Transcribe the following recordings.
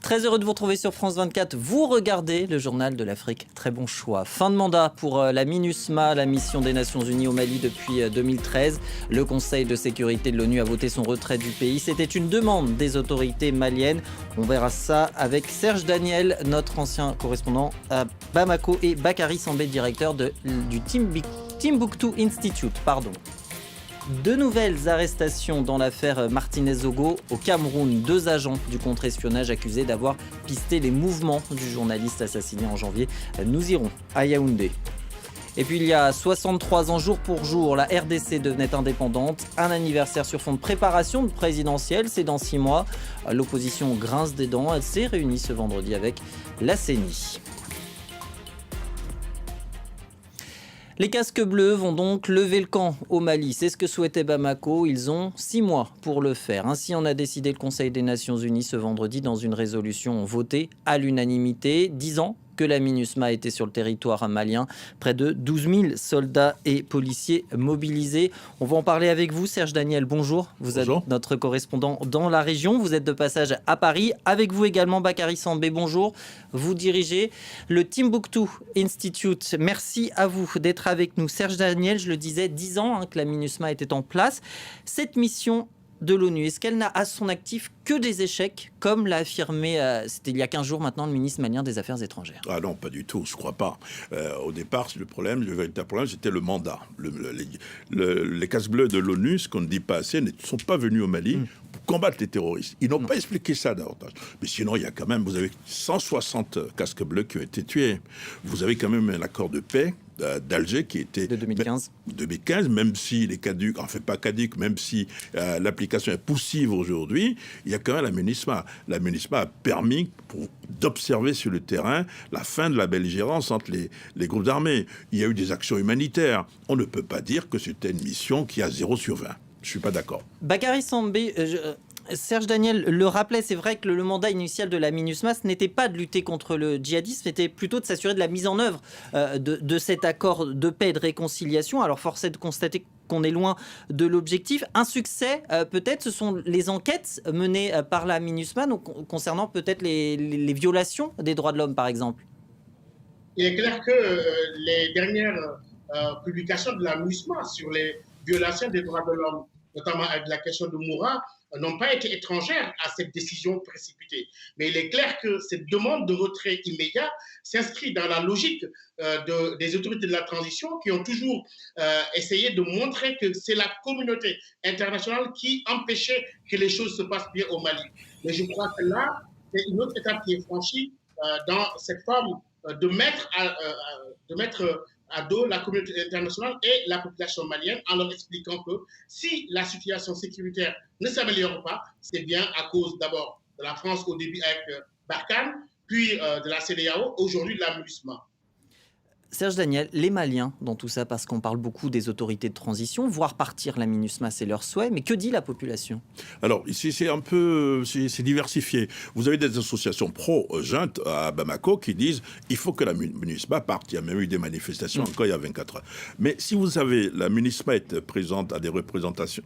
Très heureux de vous retrouver sur France 24. Vous regardez le journal de l'Afrique. Très bon choix. Fin de mandat pour la MINUSMA, la mission des Nations Unies au Mali depuis 2013. Le Conseil de sécurité de l'ONU a voté son retrait du pays. C'était une demande des autorités maliennes. On verra ça avec Serge Daniel, notre ancien correspondant à Bamako, et Bakary Sambé, directeur du Timbuktu Institute. De nouvelles arrestations dans l'affaire Martinez-Zogo au Cameroun. 2 agents du contre-espionnage accusés d'avoir pisté les mouvements du journaliste assassiné en janvier. Nous irons à Yaoundé. Et puis il y a 63 ans jour pour jour, la RDC devenait indépendante. Un anniversaire sur fond de préparation de présidentielle, c'est dans 6 mois. L'opposition grince des dents, elle s'est réunie ce vendredi avec la CENI. Les casques bleus vont donc lever le camp au Mali. C'est ce que souhaitait Bamako. Ils ont 6 mois pour le faire. Ainsi en a décidé le Conseil des Nations Unies ce vendredi dans une résolution votée à l'unanimité, 10 ans que la MINUSMA était sur le territoire malien. Près de 12 000 soldats et policiers mobilisés. On va en parler avec vous, Serge Daniel. Bonjour. Vous êtes notre correspondant dans la région. Vous êtes de passage à Paris. Avec vous également, Bakary Sambé. Bonjour. Vous dirigez le Timbuktu Institute. Merci à vous d'être avec nous. Serge Daniel, je le disais, 10 ans que la MINUSMA était en place. Cette mission de l'ONU, est-ce qu'elle n'a à son actif que des échecs, comme l'a affirmé, c'était il y a 15 jours maintenant, le ministre malien des Affaires étrangères? Ah non, pas du tout, je ne crois pas. Au départ, le véritable problème, c'était le mandat. Les casques bleus de l'ONU, ce qu'on ne dit pas assez, ne sont pas venus au Mali pour combattre les terroristes. Ils n'ont pas expliqué ça davantage. Mais sinon, il y a quand même, vous avez 160 casques bleus qui ont été tués. Vous avez quand même un accord de paix d'Alger qui était de 2015. 2015, même s'il est caduc, enfin pas caduc, même si l'application est poussive aujourd'hui, il y a quand même la MINUSMA. La MINUSMA a permis d'observer sur le terrain la fin de la belligérance entre les groupes armés. Il y a eu des actions humanitaires. On ne peut pas dire que c'était une mission qui a 0 sur 20. Je ne suis pas d'accord. Bakary Sambé, Serge Daniel le rappelait, c'est vrai que le mandat initial de la MINUSMA, ce n'était pas de lutter contre le djihadisme, c'était plutôt de s'assurer de la mise en œuvre de cet accord de paix et de réconciliation. Alors force est de constater qu'on est loin de l'objectif. Un succès, peut-être, ce sont les enquêtes menées par la MINUSMA concernant peut-être les violations des droits de l'homme, par exemple. Il est clair que les dernières publications de la MINUSMA sur les violations des droits de l'homme, notamment avec la question de Moura, n'ont pas été étrangères à cette décision précipitée. Mais il est clair que cette demande de retrait immédiat s'inscrit dans la logique des autorités de la transition qui ont toujours essayé de montrer que c'est la communauté internationale qui empêchait que les choses se passent bien au Mali. Mais je crois que là, c'est une autre étape qui est franchie dans cette forme de mettre à dos la communauté internationale et la population malienne en leur expliquant que si la situation sécuritaire ne s'améliore pas, c'est bien à cause d'abord de la France au début avec Barkhane, puis de la CEDEAO, aujourd'hui de la MINUSMA. Serge Daniel, les Maliens dans tout ça, parce qu'on parle beaucoup des autorités de transition, voir partir la MINUSMA, c'est leur souhait, mais que dit la population? Alors, ici, c'est diversifié. Vous avez des associations pro-junte à Bamako qui disent il faut que la MINUSMA parte. Il y a même eu des manifestations encore il y a 24 heures. Mais si vous avez la MINUSMA est présente à des représentations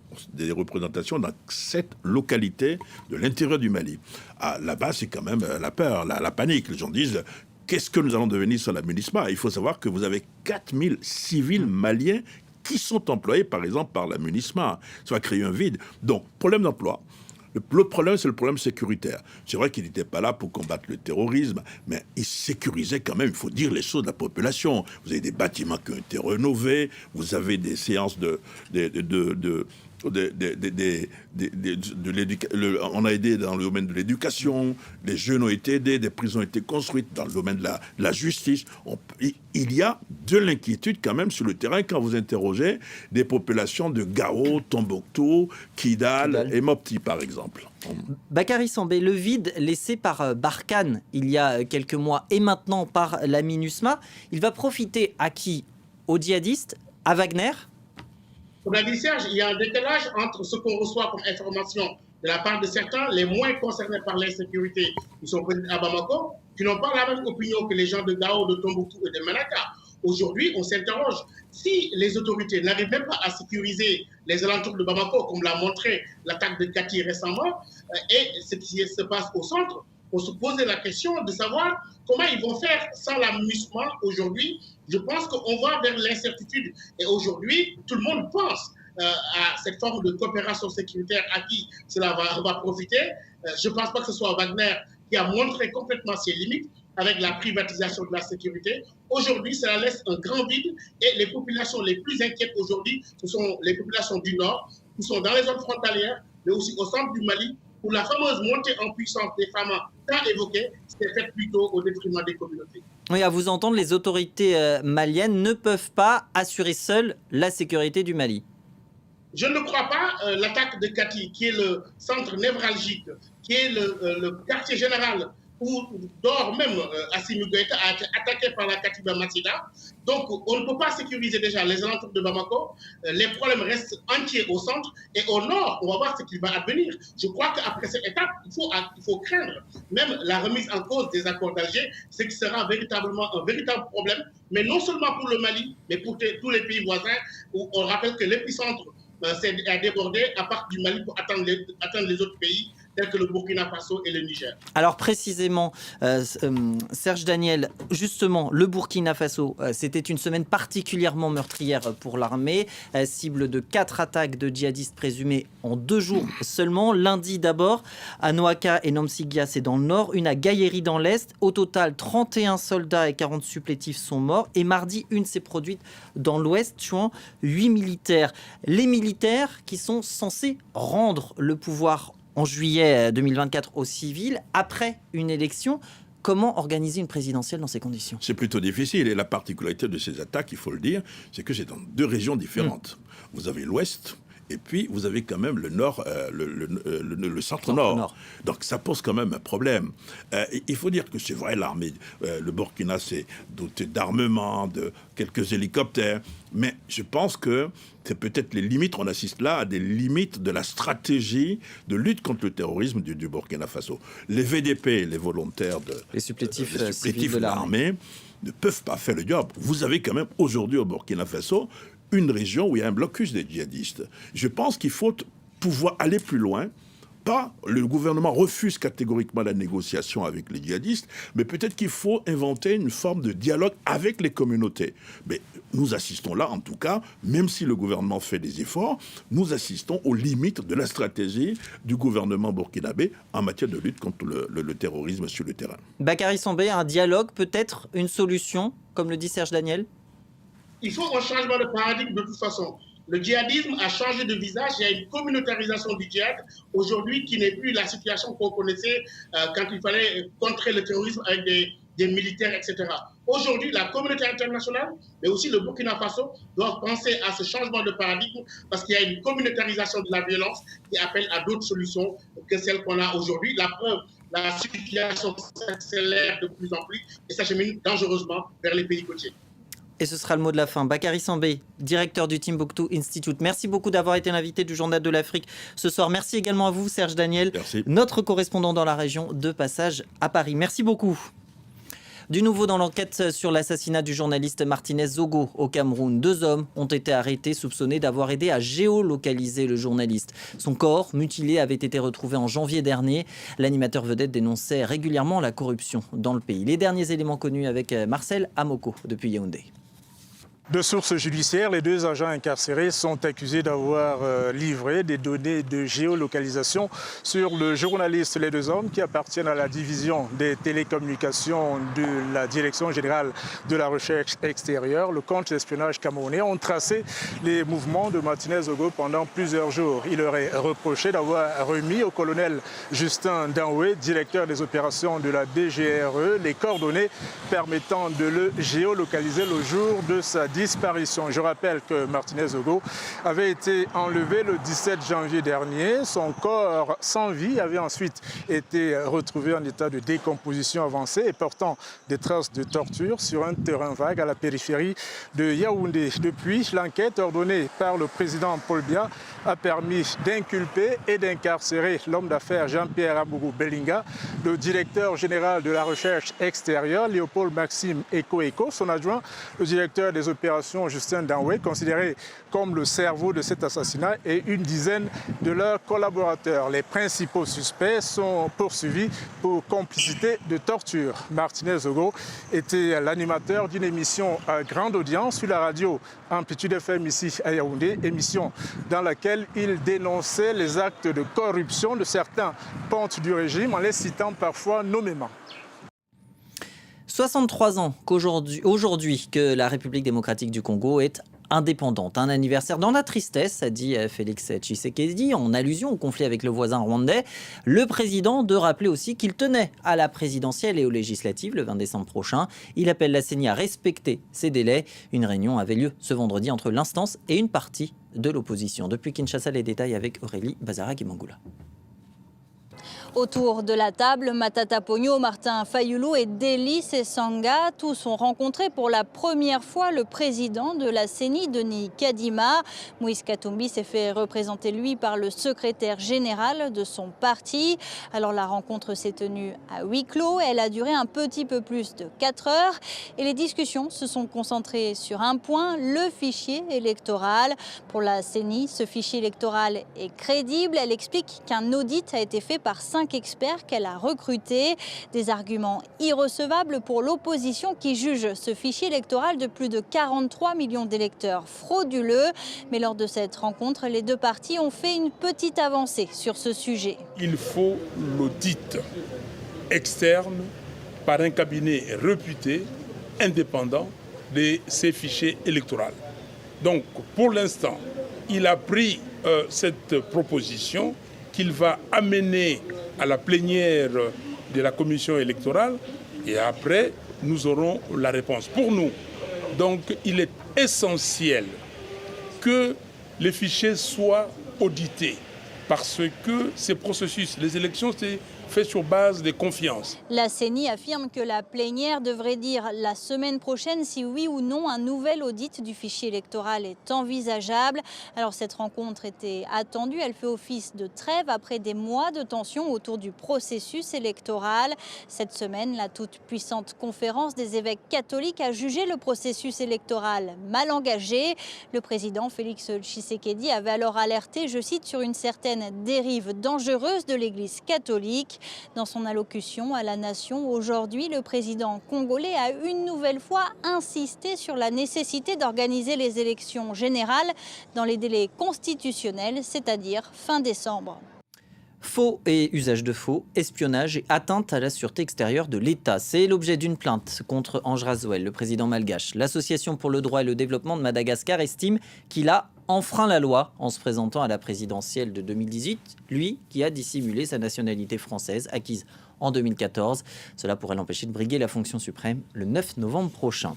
dans 7 localités de l'intérieur du Mali. Là-bas, c'est quand même la peur, la panique. Les gens disent qu'est-ce que nous allons devenir sur la MINUSMA? Il faut savoir que vous avez 4000 civils maliens qui sont employés, par exemple, par la MINUSMA. Ça va créer un vide. Donc, problème d'emploi. L'autre problème, c'est le problème sécuritaire. C'est vrai qu'il n'était pas là pour combattre le terrorisme, mais il sécurisait quand même, il faut dire les choses de la population. Vous avez des bâtiments qui ont été rénovés, vous avez des séances on a aidé dans le domaine de l'éducation, les jeunes ont été aidés, des prisons ont été construites dans le domaine de la justice. Il y a de l'inquiétude quand même sur le terrain quand vous interrogez des populations de Gao, Tombouctou, Kidal et Mopti par exemple. Bakary Sambé, le vide laissé par Barkhane il y a quelques mois et maintenant par la MINUSMA, il va profiter à qui? Aux djihadistes? À Wagner? Comme l'a dit Serge, il y a un décalage entre ce qu'on reçoit comme information de la part de certains, les moins concernés par l'insécurité, qui sont présents à Bamako, qui n'ont pas la même opinion que les gens de Gao, de Tombouctou et de Menaka. Aujourd'hui, on s'interroge. Si les autorités n'arrivent même pas à sécuriser les alentours de Bamako, comme l'a montré l'attaque de Kati récemment, et ce qui se passe au centre, on se posait la question de savoir comment ils vont faire sans la MINUSMA aujourd'hui. Je pense qu'on va vers l'incertitude. Et aujourd'hui, tout le monde pense à cette forme de coopération sécuritaire à qui cela va profiter. Je ne pense pas que ce soit Wagner qui a montré complètement ses limites avec la privatisation de la sécurité. Aujourd'hui, cela laisse un grand vide et les populations les plus inquiètes aujourd'hui, ce sont les populations du Nord, qui sont dans les zones frontalières, mais aussi au centre du Mali, où la fameuse montée en puissance des femmes tant évoquée s'est faite plutôt au détriment des communautés. Oui, à vous entendre, les autorités maliennes ne peuvent pas assurer seules la sécurité du Mali. Je ne crois pas l'attaque de Kati, qui est le centre névralgique, qui est le quartier général où dort même Assimi Goïta, a été attaqué par la Katiba Massida. Donc, on ne peut pas sécuriser déjà les alentours de Bamako. Les problèmes restent entiers au centre. Et au nord, on va voir ce qui va advenir. Je crois qu'après cette étape, il faut craindre même la remise en cause des accords d'Alger, ce qui sera véritablement un véritable problème, mais non seulement pour le Mali, mais pour tous les pays voisins, où on rappelle que l'épicentre a débordé à partir du Mali pour atteindre les autres pays tels que le Burkina Faso et le Niger. Alors précisément, Serge Daniel, justement, le Burkina Faso, c'était une semaine particulièrement meurtrière pour l'armée, cible de 4 attaques de djihadistes présumés en 2 jours seulement. Lundi d'abord, à Noaka et Namsigia, c'est dans le nord, une à Gaïeri dans l'est. Au total, 31 soldats et 40 supplétifs sont morts. Et mardi, une s'est produite dans l'ouest, tuant 8 militaires. Les militaires qui sont censés rendre le pouvoir en juillet 2024 aux civils, après une élection. Comment organiser une présidentielle dans ces conditions ? C'est plutôt difficile. Et la particularité de ces attaques, il faut le dire, c'est que c'est dans 2 régions différentes. Vous avez l'ouest, et puis vous avez quand même le nord, le centre-nord. Donc ça pose quand même un problème. Il faut dire que c'est vrai, l'armée, le Burkina s'est doté d'armement, de quelques hélicoptères, mais je pense que c'est peut-être les limites, on assiste là à des limites de la stratégie de lutte contre le terrorisme du Burkina Faso. Les VDP, les volontaires les supplétifs de l'armée, ne peuvent pas faire le job. Vous avez quand même aujourd'hui au Burkina Faso une région où il y a un blocus des djihadistes. Je pense qu'il faut pouvoir aller plus loin. Le gouvernement refuse catégoriquement la négociation avec les djihadistes, mais peut-être qu'il faut inventer une forme de dialogue avec les communautés. Mais nous assistons là, en tout cas, même si le gouvernement fait des efforts, nous assistons aux limites de la stratégie du gouvernement burkinabé en matière de lutte contre le terrorisme sur le terrain. Bakary Sambé, un dialogue peut-être une solution, comme le dit Serge Daniel ? Il faut un changement de paradigme de toute façon. Le djihadisme a changé de visage, il y a une communautarisation du djihad aujourd'hui qui n'est plus la situation qu'on connaissait quand il fallait contrer le terrorisme avec des militaires, etc. Aujourd'hui, la communauté internationale, mais aussi le Burkina Faso, doivent penser à ce changement de paradigme parce qu'il y a une communautarisation de la violence qui appelle à d'autres solutions que celles qu'on a aujourd'hui. La preuve, la situation s'accélère de plus en plus et s'achemine dangereusement vers les pays côtiers. Et ce sera le mot de la fin. Bakary Sambé, directeur du Timbuktu Institute. Merci beaucoup d'avoir été l'invité du Journal de l'Afrique ce soir. Merci également à vous, Serge Daniel, notre correspondant dans la région, de passage à Paris. Merci beaucoup. Du nouveau dans l'enquête sur l'assassinat du journaliste Martinez Zogo au Cameroun. 2 hommes ont été arrêtés soupçonnés d'avoir aidé à géolocaliser le journaliste. Son corps, mutilé, avait été retrouvé en janvier dernier. L'animateur vedette dénonçait régulièrement la corruption dans le pays. Les derniers éléments connus avec Marcel Amoko depuis Yaoundé. De sources judiciaires, les 2 agents incarcérés sont accusés d'avoir livré des données de géolocalisation sur le journaliste. Les 2 hommes qui appartiennent à la division des télécommunications de la Direction générale de la recherche extérieure, le compte d'espionnage camerounais, ont tracé les mouvements de Martinez Zogo pendant plusieurs jours. Il leur est reproché d'avoir remis au colonel Justin Danoué, directeur des opérations de la DGRE, les coordonnées permettant de le géolocaliser le jour de sa disparition. Je rappelle que Martinez Zogo avait été enlevé le 17 janvier dernier. Son corps sans vie avait ensuite été retrouvé en état de décomposition avancée et portant des traces de torture sur un terrain vague à la périphérie de Yaoundé. Depuis, l'enquête ordonnée par le président Paul Biya a permis d'inculper et d'incarcérer l'homme d'affaires Jean-Pierre Abougou Bellinga, le directeur général de la recherche extérieure Léopold Maxime Eko, son adjoint, le directeur des opérations l'opération Justin Danway, considéré comme le cerveau de cet assassinat, et une dizaine de leurs collaborateurs. Les principaux suspects sont poursuivis pour complicité de torture. Martinez Ogo était l'animateur d'une émission à grande audience sur la radio Amplitude FM ici à Yaoundé, émission dans laquelle il dénonçait les actes de corruption de certains pontes du régime en les citant parfois nommément. 63 ans aujourd'hui que la République démocratique du Congo est indépendante. Un anniversaire dans la tristesse, a dit Félix Tshisekedi, en allusion au conflit avec le voisin rwandais. Le président de rappeler aussi qu'il tenait à la présidentielle et aux législatives le 20 décembre prochain. Il appelle la CENI à respecter ces délais. Une réunion avait lieu ce vendredi entre l'instance et une partie de l'opposition. Depuis Kinshasa, les détails avec Aurélie Bazara-Kimangula. Autour de la table, Matata Pogno, Martin Fayulu et Deli Sesanga, tous ont rencontré pour la première fois le président de la CENI, Denis Kadima. Moïse Katumbi s'est fait représenter, lui, par le secrétaire général de son parti. Alors la rencontre s'est tenue à huis clos. Elle a duré un petit peu plus de 4 heures. Et les discussions se sont concentrées sur un point, le fichier électoral. Pour la CENI, ce fichier électoral est crédible. Elle explique qu'un audit a été fait par 5 experts qu'elle a recrutés. Des arguments irrecevables pour l'opposition qui juge ce fichier électoral de plus de 43 millions d'électeurs frauduleux. Mais lors de cette rencontre, les deux partis ont fait une petite avancée sur ce sujet. Il faut l'audit externe par un cabinet réputé, indépendant de ces fichiers électoraux. Donc, pour l'instant, il a pris cette proposition qu'il va amener à la plénière de la commission électorale et après, nous aurons la réponse. Pour nous, donc, il est essentiel que les fichiers soient audités parce que ces processus, les élections, c'est fait sur base de confiance. La CENI affirme que la plénière devrait dire la semaine prochaine si oui ou non un nouvel audit du fichier électoral est envisageable. Alors cette rencontre était attendue, elle fait office de trêve après des mois de tension autour du processus électoral. Cette semaine, la toute-puissante conférence des évêques catholiques a jugé le processus électoral mal engagé. Le président Félix Tshisekedi avait alors alerté, je cite, sur une certaine dérive dangereuse de l'Église catholique. Dans son allocution à la nation, aujourd'hui, le président congolais a une nouvelle fois insisté sur la nécessité d'organiser les élections générales dans les délais constitutionnels, c'est-à-dire fin décembre. Faux et usage de faux, espionnage et atteinte à la sûreté extérieure de l'État. C'est l'objet d'une plainte contre Ange Razouel, le président malgache. L'Association pour le droit et le développement de Madagascar estime qu'il a enfreint la loi en se présentant à la présidentielle de 2018, lui qui a dissimulé sa nationalité française acquise en 2014. Cela pourrait l'empêcher de briguer la fonction suprême le 9 novembre prochain.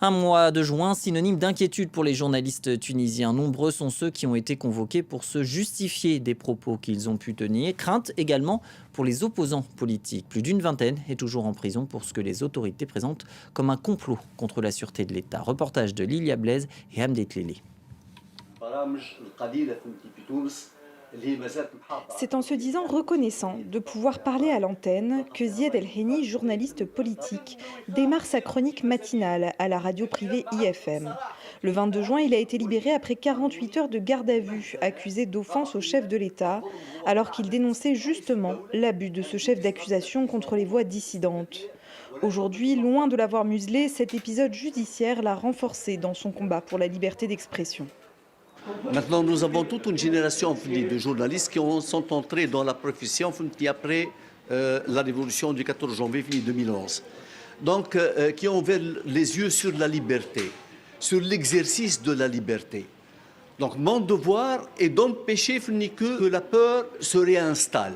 Un mois de juin, synonyme d'inquiétude pour les journalistes tunisiens. Nombreux sont ceux qui ont été convoqués pour se justifier des propos qu'ils ont pu tenir. Crainte également pour les opposants politiques. Plus d'une vingtaine est toujours en prison pour ce que les autorités présentent comme un complot contre la sûreté de l'État. Reportage de Lilia Blaise et Hamdet Lélé. C'est en se disant reconnaissant de pouvoir parler à l'antenne que Zied El Henni, journaliste politique, démarre sa chronique matinale à la radio privée IFM. Le 22 juin, il a été libéré après 48 heures de garde à vue, accusé d'offense au chef de l'État, alors qu'il dénonçait justement l'abus de ce chef d'accusation contre les voix dissidentes. Aujourd'hui, loin de l'avoir muselé, cet épisode judiciaire l'a renforcé dans son combat pour la liberté d'expression. Maintenant, nous avons toute une génération de journalistes qui sont entrés dans la profession après la révolution du 14 janvier 2011. Donc, qui ont ouvert les yeux sur la liberté, sur l'exercice de la liberté. Donc, mon devoir est d'empêcher que la peur se réinstalle.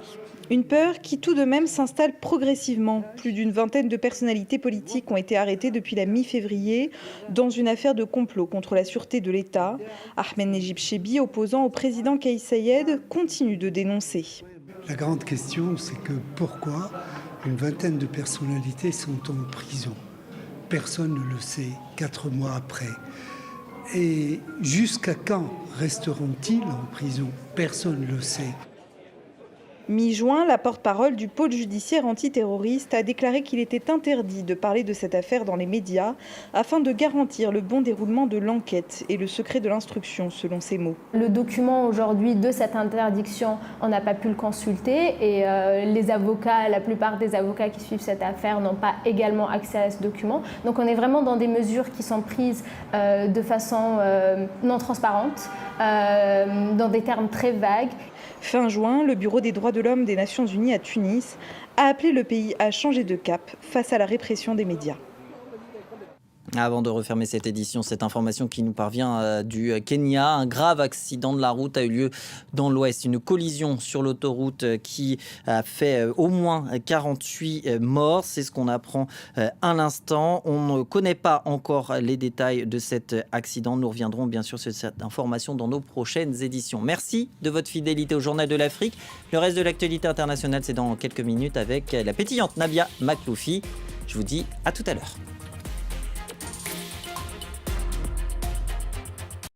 Une peur qui tout de même s'installe progressivement. Plus d'une vingtaine de personnalités politiques ont été arrêtées depuis la mi-février dans une affaire de complot contre la sûreté de l'État. Ahmed Nejib Chebi, opposant au président Kais Saied, continue de dénoncer. La grande question, c'est que pourquoi une vingtaine de personnalités sont en prison ? Personne ne le sait, 4 mois après. Et jusqu'à quand resteront-ils en prison ? Personne ne le sait. Mi-juin, la porte-parole du pôle judiciaire antiterroriste a déclaré qu'il était interdit de parler de cette affaire dans les médias afin de garantir le bon déroulement de l'enquête et le secret de l'instruction, selon ses mots. Le document aujourd'hui de cette interdiction, on n'a pas pu le consulter et les avocats, la plupart des avocats qui suivent cette affaire n'ont pas également accès à ce document. Donc on est vraiment dans des mesures qui sont prises de façon non transparente, dans des termes très vagues. Fin juin, le Bureau des droits de l'homme des Nations Unies à Tunis a appelé le pays à changer de cap face à la répression des médias. Avant de refermer cette édition, cette information qui nous parvient du Kenya. Un grave accident de la route a eu lieu dans l'ouest. Une collision sur l'autoroute qui a fait au moins 48 morts. C'est ce qu'on apprend à l'instant. On ne connaît pas encore les détails de cet accident. Nous reviendrons bien sûr sur cette information dans nos prochaines éditions. Merci de votre fidélité au Journal de l'Afrique. Le reste de l'actualité internationale, c'est dans quelques minutes avec la pétillante Nabia Makloufi. Je vous dis à tout à l'heure.